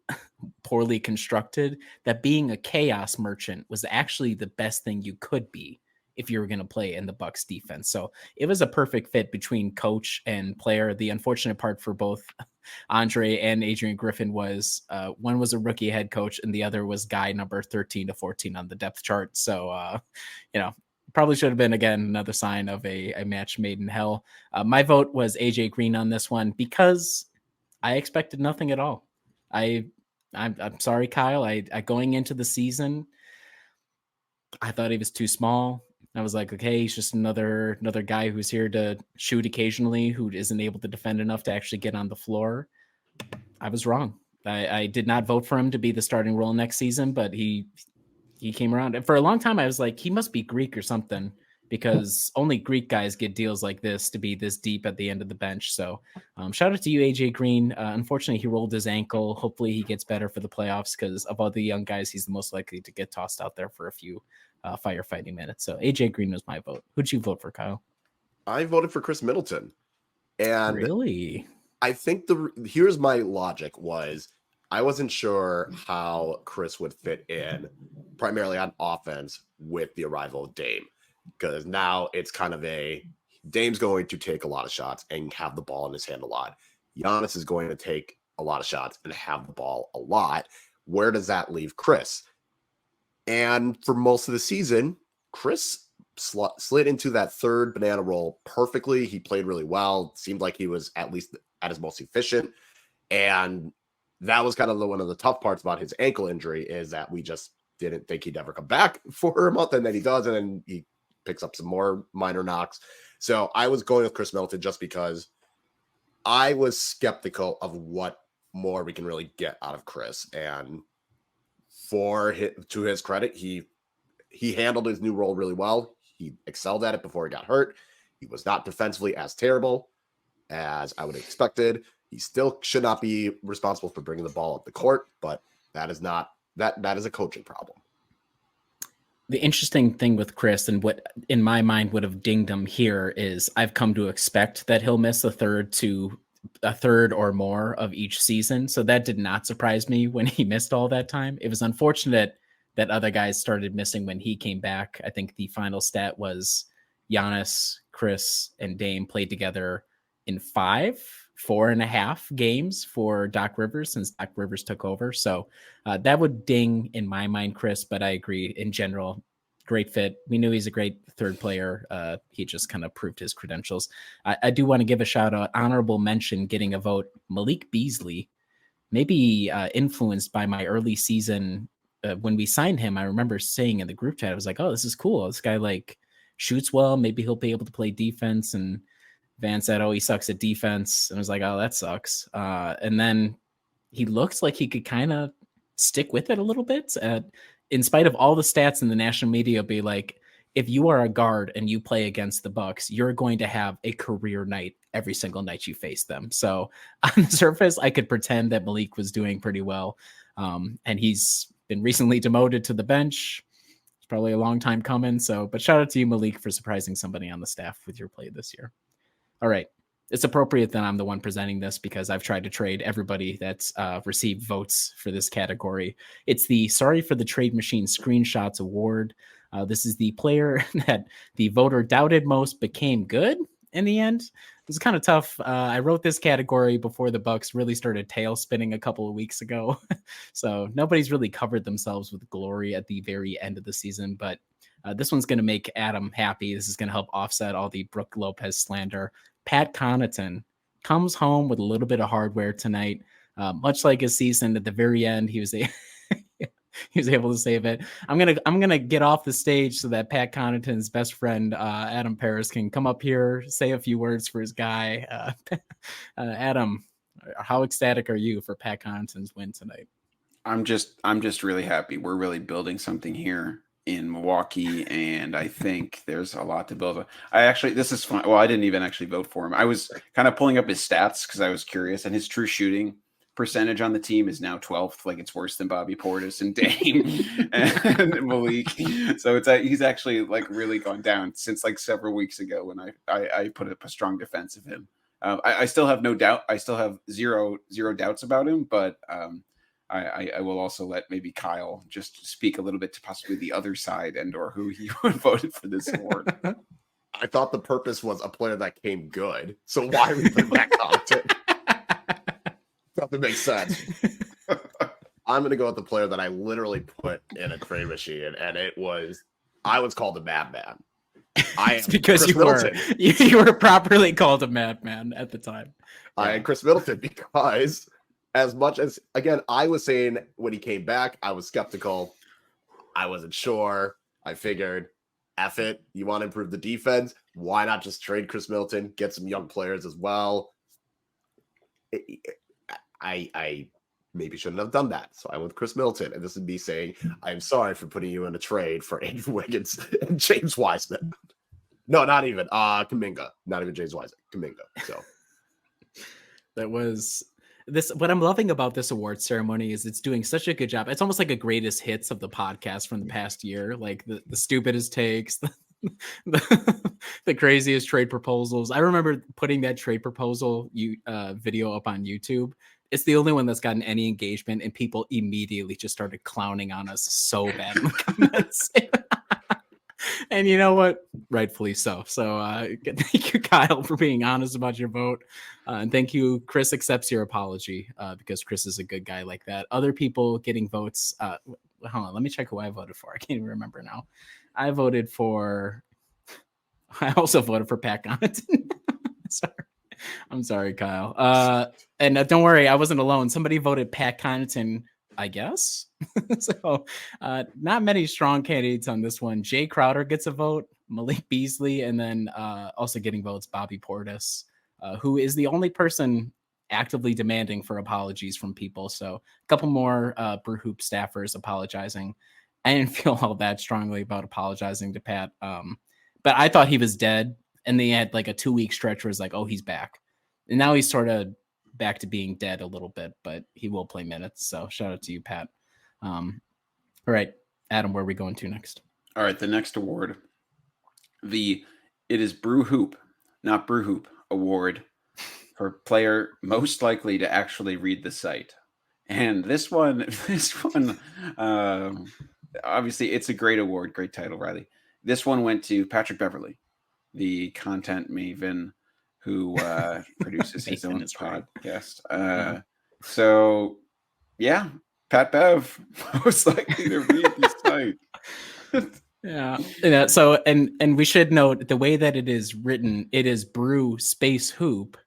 poorly constructed that being a chaos merchant was actually the best thing you could be if you were going to play in the Bucks defense. So it was a perfect fit between coach and player. The unfortunate part for both Andre and Adrian Griffin was one was a rookie head coach and the other was guy number 13 to 14 on the depth chart. So, probably should have been, again, another sign of a match made in hell. My vote was AJ Green on this one because I expected nothing at all. I'm sorry, Kyle. I going into the season, I thought he was too small. I was like, okay, he's just another guy who's here to shoot occasionally, who isn't able to defend enough to actually get on the floor. I was wrong. I did not vote for him to be the starting role next season, but he came around. And for a long time, I was like, he must be Greek or something. because only Greek guys get deals like this to be this deep at the end of the bench. So shout out to you, AJ Green. Unfortunately, he rolled his ankle. Hopefully he gets better for the playoffs, because of all the young guys, he's the most likely to get tossed out there for a few firefighting minutes. So AJ Green was my vote. Who'd you vote for, Kyle? I voted for Chris Middleton. And really? I think here's my logic was I wasn't sure how Chris would fit in primarily on offense with the arrival of Dame, because now it's kind of Dame's going to take a lot of shots and have the ball in his hand a lot. Giannis is going to take a lot of shots and have the ball a lot. Where does that leave Chris? And for most of the season, Chris slid into that third banana role perfectly. He played really well. It seemed like he was at least at his most efficient. And that was kind of one of the tough parts about his ankle injury, is that we just didn't think he'd ever come back for a month. And then he does. And then he picks up some more minor knocks. So I was going with Chris Middleton just because I was skeptical of what more we can really get out of Chris. And to his credit, he handled his new role really well. He excelled at it before he got hurt. He was not defensively as terrible as I would have expected. He still should not be responsible for bringing the ball up the court, but that is a coaching problem. The interesting thing with Chris, and what in my mind would have dinged him here, is I've come to expect that he'll miss a third or more of each season. So that did not surprise me when he missed all that time. It was unfortunate that other guys started missing when he came back. I think the final stat was Giannis, Chris, and Dame played together in 4.5 games for Doc Rivers since Doc Rivers took over. So that would ding in my mind, Chris, but I agree in general. Great fit. We knew he's a great third player. He just kind of proved his credentials. I do want to give a shout out, honorable mention, getting a vote, Malik Beasley, maybe influenced by my early season. When we signed him, I remember saying in the group chat, I was like, oh, this is cool. This guy like shoots well. Maybe he'll be able to play defense. And Van said, oh, he sucks at defense. And I was like, oh, that sucks. And then he looks like he could kind of stick with it a little bit. In spite of all the stats in the national media be like, if you are a guard and you play against the Bucks, you're going to have a career night every single night you face them. So on the surface, I could pretend that Malik was doing pretty well. And he's been recently demoted to the bench. It's probably a long time coming. But shout out to you, Malik, for surprising somebody on the staff with your play this year. All right. It's appropriate that I'm the one presenting this because I've tried to trade everybody that's received votes for this category. It's the Sorry for the Trade Machine Screenshots Award. This is the player that the voter doubted most became good in the end. It was kind of tough. I wrote this category before the Bucks really started tail spinning a couple of weeks ago. So nobody's really covered themselves with glory at the very end of the season, but this one's going to make Adam happy. This is going to help offset all the Brook Lopez slander. Pat Connaughton comes home with a little bit of hardware tonight. Much like his season, at the very end, he was able to save it. I'm gonna get off the stage so that Pat Connaughton's best friend Adam Paris can come up here, say a few words for his guy. Adam, how ecstatic are you for Pat Connaughton's win tonight? I'm just really happy. We're really building something here in Milwaukee, and I think there's a lot to build. This is fun. Well, I didn't even actually vote for him. I was kind of pulling up his stats because I was curious, and his true shooting percentage on the team is now 12th. Like, it's worse than Bobby Portis and Dame and Malik. So he's actually like really gone down since like several weeks ago when I put up a strong defense of him. I still have no doubt. I still have zero doubts about him, but I will also let maybe Kyle just speak a little bit to possibly the other side and or who he would voted for this award. I thought the purpose was a player that came good. So why are we putting that content? Nothing makes sense. I'm going to go with the player that I literally put in a trade machine, and I was called a madman. It's because you were properly called a madman at the time. I am Chris Middleton because as much as, again, I was saying when he came back, I was skeptical. I wasn't sure. I figured, F it. You want to improve the defense? Why not just trade Chris Middleton, get some young players as well? I maybe shouldn't have done that. So I went with Chris Middleton. And this would be saying, I'm sorry for putting you in a trade for Andrew Wiggins and James Wiseman. No, not even. Kuminga. Not even James Wiseman. Kuminga. So That was this. What I'm loving about this award ceremony is it's doing such a good job. It's almost like a greatest hits of the podcast from the past year, like the stupidest takes, the craziest trade proposals. I remember putting that trade proposal video up on YouTube. It's the only one that's gotten any engagement, and people immediately just started clowning on us so bad in the comments. And you know what? Rightfully so. So thank you, Kyle, for being honest about your vote. And thank you, Chris accepts your apology because Chris is a good guy like that. Other people getting votes. Hold on, let me check who I voted for. I can't even remember now. I also voted for Pat Connaughton. Sorry. I'm sorry, Kyle. And don't worry, I wasn't alone. Somebody voted Pat Connaughton, I guess. So not many strong candidates on this one. Jay Crowder gets a vote, Malik Beasley, and then also getting votes, Bobby Portis, who is the only person actively demanding for apologies from people. So a couple more Brew Hoop staffers apologizing. I didn't feel all that strongly about apologizing to Pat. But I thought he was dead. And they had like a 2-week stretch where it's like, oh, he's back. And now he's sort of back to being dead a little bit, but he will play minutes. So shout out to you, Pat. All right, Adam, where are we going to next? All right, the next award, it is Brew Hoop, not Brew Hoop award for player most likely to actually read the site. And this one, obviously it's a great award, great title, Riley. This one went to Patrick Beverly, the content maven who produces his own podcast. So yeah, Pat Bev most likely to read the site. Yeah. So and we should note the way that it is written, it is Brew space Hoop,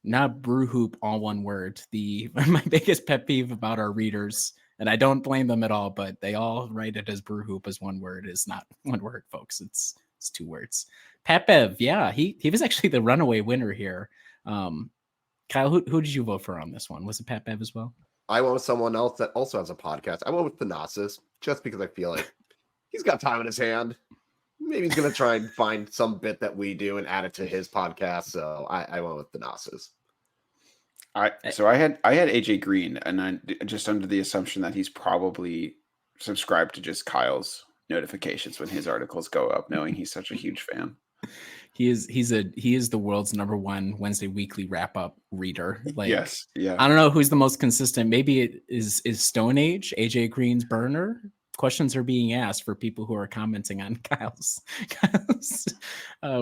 not Brew Hoop, all one word. My biggest pet peeve about our readers, and I don't blame them at all, but they all write it as Brew Hoop as one word. Is not one word, folks. It's 2 words. Pat Bev, yeah, he was actually the runaway winner here. Kyle, who did you vote for on this one? Was it Pat Bev as well? I went with someone else that also has a podcast. I went with Thanasis just because I feel like he's got time in his hand. Maybe he's going to try and find some bit that we do and add it to his podcast. So I went with Thanasis. All right. So I had AJ Green, and I just under the assumption that he's probably subscribed to just Kyle's notifications when his articles go up, knowing he's such a huge fan. He is the world's #1 Wednesday weekly wrap up reader. Like, yes, yeah. I don't know who's the most consistent. Maybe it is Stone Age, AJ Green's burner. Questions are being asked for people who are commenting on Kyle's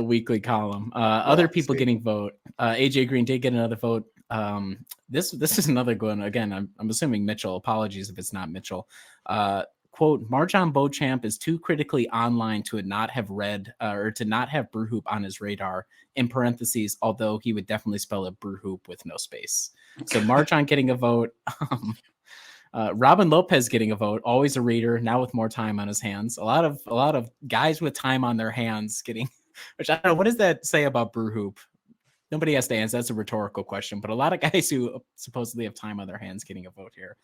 weekly column. Other people getting vote. AJ Green did get another vote. This is another good one. Again, I'm assuming Mitchell. Apologies if it's not Mitchell. Quote, Marjon Beauchamp is too critically online to not have read or to not have Brew Hoop on his radar, in parentheses, although he would definitely spell it Brew Hoop with no space. So Marjon getting a vote. Robin Lopez getting a vote, always a reader, now with more time on his hands. A lot of guys with time on their hands getting, which I don't know, what does that say about Brew Hoop? Nobody has to answer. That's a rhetorical question, but a lot of guys who supposedly have time on their hands getting a vote here.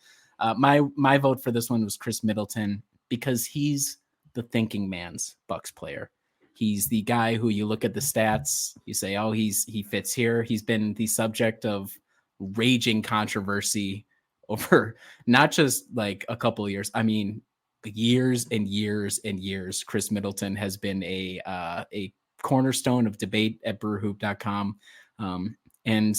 My vote for this one was Chris Middleton because he's the thinking man's Bucks player. He's the guy who you look at the stats, you say, oh, he fits here. He's been the subject of raging controversy over not just like a couple of years. I mean, years and years and years. Chris Middleton has been a cornerstone of debate at brewhoop.com. And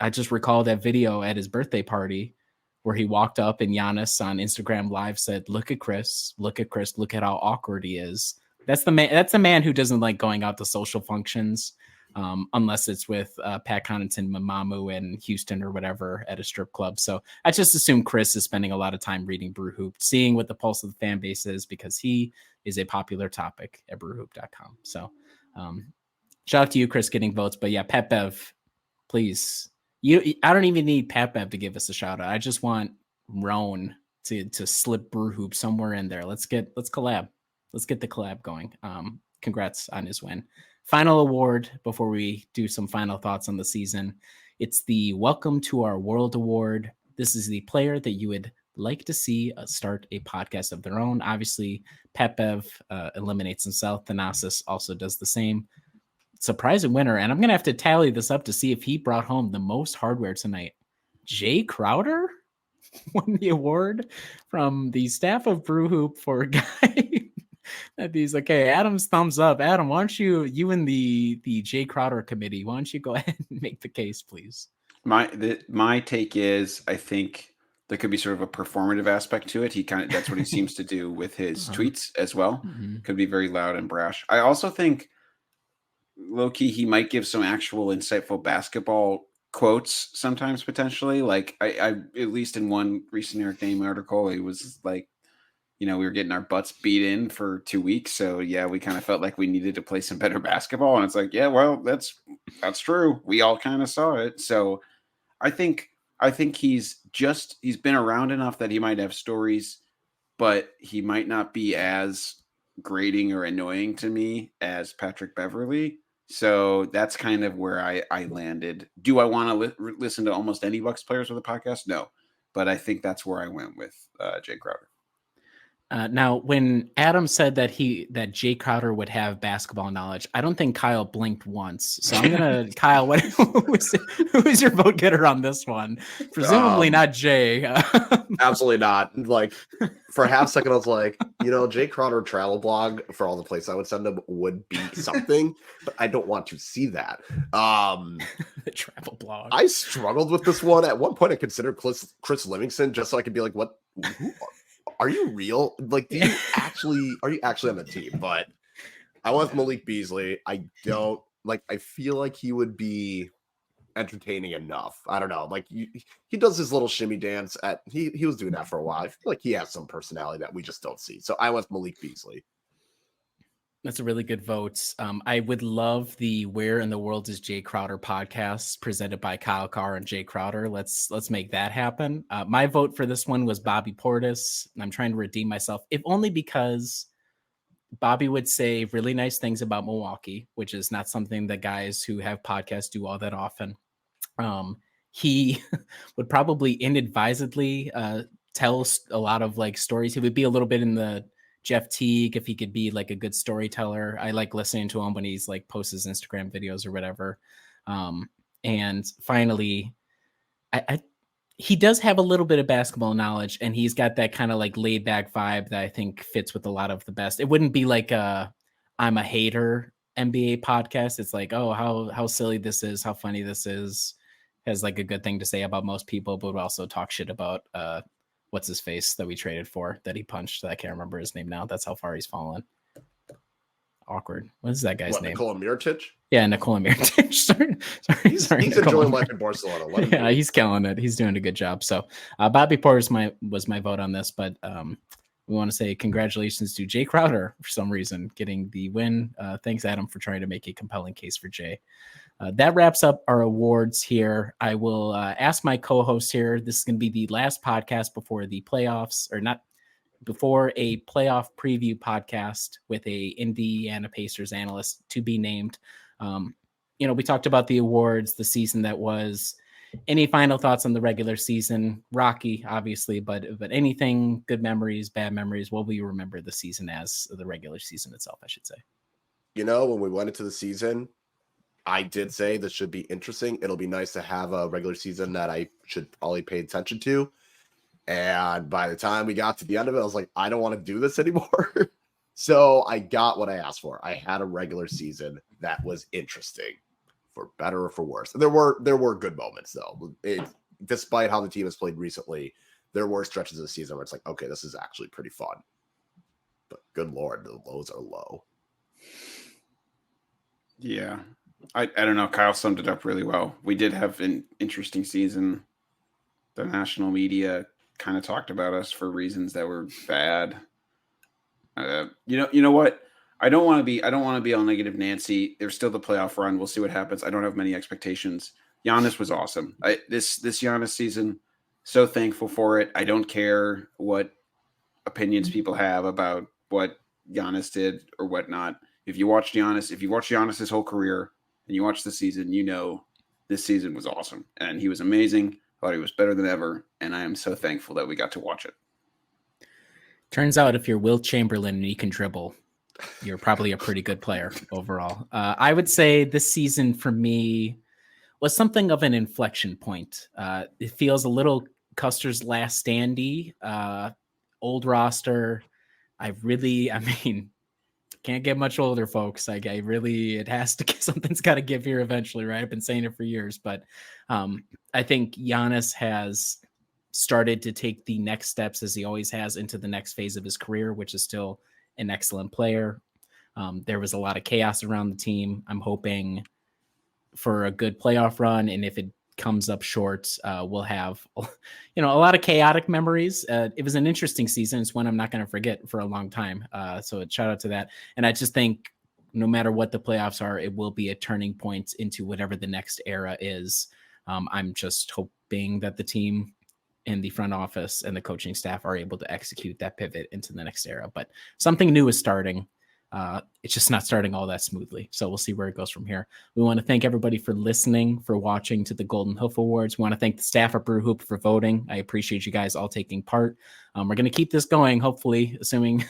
I just recall that video at his birthday party where he walked up and Giannis on Instagram Live said, look at Chris, look at how awkward he is. That's the man who doesn't like going out to social functions unless it's with Pat Connaughton, Mamamoo, and Houston or whatever at a strip club. So I just assume Chris is spending a lot of time reading Brew Hoop, seeing what the pulse of the fan base is because he is a popular topic at brewhoop.com. So shout out to you, Chris, getting votes. But yeah, Pat Bev, please. I don't even need Pat Bev to give us a shout out. I just want Roan to slip Brew Hoop somewhere in there. Let's collab. Let's get the collab going. Congrats on his win. Final award before we do some final thoughts on the season. It's the Welcome to Our World Award. This is the player that you would like to see start a podcast of their own. Obviously, Pat Bev eliminates himself. Thanasis also does the same. surprising winner, and I'm gonna have to tally this up to see if he brought home the most hardware tonight. Jay Crowder won the award from the staff of Brew Hoop for a guy that he's okay. Adam's thumbs up. Adam, why don't you and the Jay Crowder committee, why don't you go ahead and make the case, please? My take is, I think there could be sort of a performative aspect to it. That's what he seems to do with his tweets as well. Mm-hmm. Could be very loud and brash. I also think low key he might give some actual insightful basketball quotes sometimes, potentially. Like I at least in one recent Eric Dame article, it was like, we were getting our butts beat in for 2 weeks. So yeah, we kind of felt like we needed to play some better basketball. And it's like, yeah, well, that's true. We all kind of saw it. So I think he's been around enough that he might have stories, but he might not be as grating or annoying to me as Patrick Beverley. So that's kind of where I landed. Do I want to listen to almost any Bucks players with a podcast? No, but I think that's where I went with Jay Crowder. Now, when Adam said that Jay Crowder would have basketball knowledge, I don't think Kyle blinked once. So I'm gonna, Kyle, who is your vote getter on this one? Presumably not Jay. Absolutely not. Like for a half second, I was like, Jay Crowder travel blog for all the places I would send him would be something, but I don't want to see that. The travel blog. I struggled with this one. At one point, I considered Chris Livingston just so I could be like, what? Who are you real? Like, are you actually on the team? But I went with Malik Beasley. I feel like he would be entertaining enough. I don't know. Like he does his little shimmy dance he was doing that for a while. I feel like he has some personality that we just don't see. So I went with Malik Beasley. That's a really good vote. I would love the Where in the World is Jay Crowder podcast presented by Kyle Carr and Jay Crowder. Let's make that happen. My vote for this one was Bobby Portis. I'm trying to redeem myself, if only because Bobby would say really nice things about Milwaukee, which is not something that guys who have podcasts do all that often. He would probably inadvisedly tell a lot of like stories. He would be a little bit in the Jeff Teague, if he could be like a good storyteller. I like listening to him when he's like posts his Instagram videos or whatever. And finally, he does have a little bit of basketball knowledge, and he's got that kind of like laid back vibe that I think fits with a lot of the best. It wouldn't be like I'm a hater NBA podcast. It's like, oh, how silly this is, how funny this is. Has like a good thing to say about most people, but would also talk shit about what's his face that we traded for that he punched. I can't remember his name now. That's how far he's fallen. Awkward. What is that guy's name? Nikola Mirotic? Yeah, Nikola Mirotic. sorry. He's enjoying life in Barcelona. Yeah, he's killing it. He's doing a good job. So Bobby Porter was my vote on this, but we want to say congratulations to Jay Crowder for some reason getting the win. Thanks, Adam, for trying to make a compelling case for Jay. That wraps up our awards here. I will ask my co-host here. This is going to be the last podcast before the playoffs, or not before a playoff preview podcast with a Indiana Pacers analyst to be named. We talked about the awards, the season that was. Any final thoughts on the regular season? Rocky, obviously, but anything, good memories, bad memories? What will you remember the season as, the regular season itself, I should say? When we went into the season, I did say this should be interesting. It'll be nice to have a regular season that I should probably pay attention to. And by the time we got to the end of it, I was like, I don't want to do this anymore. So I got what I asked for. I had a regular season that was interesting, for better or for worse. There were good moments, though. Despite how the team has played recently, there were stretches of the season where it's like, okay, this is actually pretty fun. But good Lord, the lows are low. Yeah. I don't know. Kyle summed it up really well. We did have an interesting season. The national media kind of talked about us for reasons that were bad. You know what? I don't want to be all negative Nancy. There's still the playoff run. We'll see what happens. I don't have many expectations. Giannis was awesome. This Giannis season, so thankful for it. I don't care what opinions people have about what Giannis did or whatnot. If you watch Giannis his whole career and you watch the season, this season was awesome. And he was amazing. I thought he was better than ever. And I am so thankful that we got to watch it. Turns out if you're Wilt Chamberlain and you can dribble, you're probably a pretty good player overall. I would say this season for me was something of an inflection point. It feels a little Custer's last standy, old roster. I mean, can't get much older, folks. Like it has to, something's got to give here eventually, right? I've been saying it for years, but I think Giannis has started to take the next steps, as he always has, into the next phase of his career, which is still an excellent player. There was a lot of chaos around the team. I'm hoping for a good playoff run, and if it comes up short, we'll have a lot of chaotic memories. It was an interesting season. It's one I'm not going to forget for a long time. So shout out to that. And I just think no matter what the playoffs are, it will be a turning point into whatever the next era is. I'm just hoping that the team in the front office and the coaching staff are able to execute that pivot into the next era. But something new is starting. It's just not starting all that smoothly. So we'll see where it goes from here. We want to thank everybody for listening, for watching to the Golden Hoof Awards. We want to thank the staff at Brew Hoop for voting. I appreciate you guys all taking part. We're going to keep this going, hopefully, assuming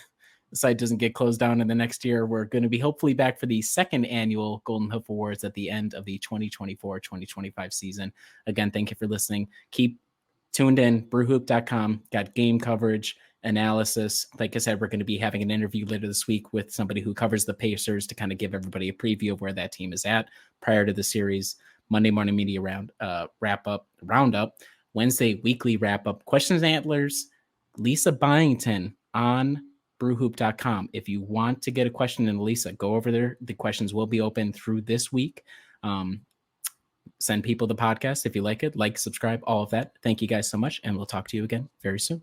the site doesn't get closed down in the next year. We're going to be hopefully back for the second annual Golden Hoof Awards at the end of the 2024-2025 season. Again, thank you for listening. Keep tuned in, brewhoop.com, got game coverage, analysis. Like I said, we're going to be having an interview later this week with somebody who covers the Pacers to kind of give everybody a preview of where that team is at prior to the series. Monday morning media roundup, Wednesday weekly wrap up, questions and answers, Lisa Byington on brewhoop.com. If you want to get a question in Lisa, go over there. The questions will be open through this week. Send people the podcast if you like it, subscribe, all of that. Thank you guys so much, and we'll talk to you again very soon.